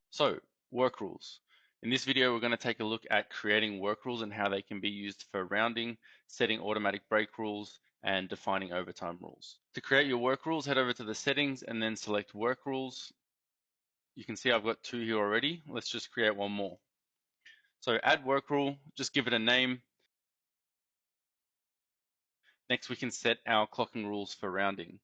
So, work rules. In this video, we're going to take a look at creating work rules and how they can be used for rounding, setting automatic break rules, and defining overtime rules. To create your work rules, head over to the settings and then select work rules. You can see I've got 2 here already. Let's just create one more. So add work rule, just give it a name. Next, we can set our clocking rules for rounding.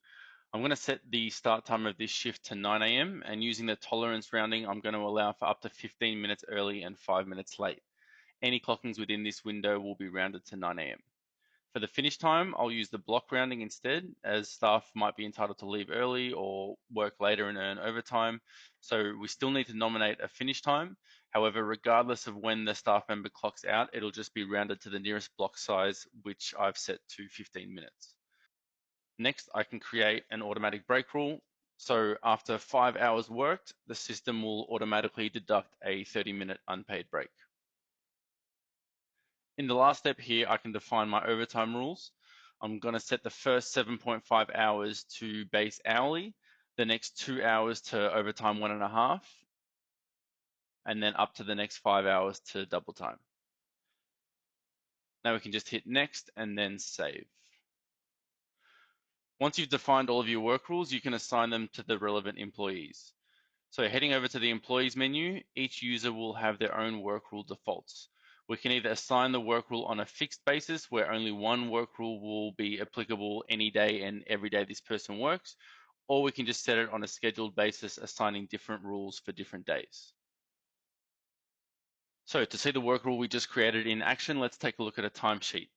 I'm going to set the start time of this shift to 9 a.m. and using the tolerance rounding, I'm going to allow for up to 15 minutes early and 5 minutes late. Any clockings within this window will be rounded to 9 a.m. For the finish time, I'll use the block rounding instead, as staff might be entitled to leave early or work later and earn overtime. So we still need to nominate a finish time. However, regardless of when the staff member clocks out, it'll just be rounded to the nearest block size, which I've set to 15 minutes. Next, I can create an automatic break rule. So after 5 hours worked, the system will automatically deduct a 30-minute unpaid break. In the last step here, I can define my overtime rules. I'm going to set the first 7.5 hours to base hourly, the next 2 hours to overtime 1.5, and then up to the next 5 hours to double time. Now we can just hit next and then save. Once you've defined all of your work rules, you can assign them to the relevant employees. So heading over to the employees menu, each user will have their own work rule defaults. We can either assign the work rule on a fixed basis where only one work rule will be applicable any day and every day this person works, or we can just set it on a scheduled basis, assigning different rules for different days. So to see the work rule we just created in action, let's take a look at a timesheet.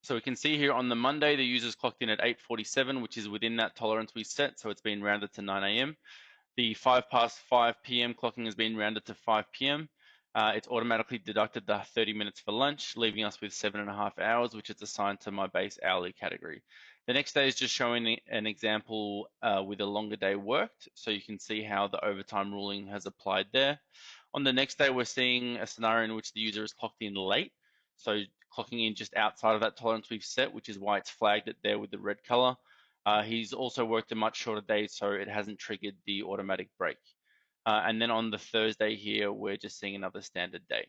So we can see here on the Monday, the user's clocked in at 8:47, which is within that tolerance we set, so it's been rounded to 9 a.m. The 5 past 5 p.m. clocking has been rounded to 5 p.m. It's automatically deducted the 30 minutes for lunch, leaving us with 7.5 hours, which is assigned to my base hourly category. The next day is just showing an example with a longer day worked, so you can see how the overtime ruling has applied there. On the next day, we're seeing a scenario in which the user is clocked in late, so clocking in just outside of that tolerance we've set, which is why it's flagged it there with the red color. He's also worked a much shorter day, so it hasn't triggered the automatic break. And then on the Thursday here, we're just seeing another standard day.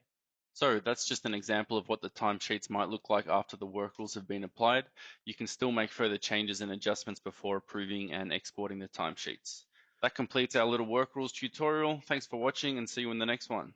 So that's just an example of what the timesheets might look like after the work rules have been applied. You can still make further changes and adjustments before approving and exporting the timesheets. That completes our little work rules tutorial. Thanks for watching and see you in the next one.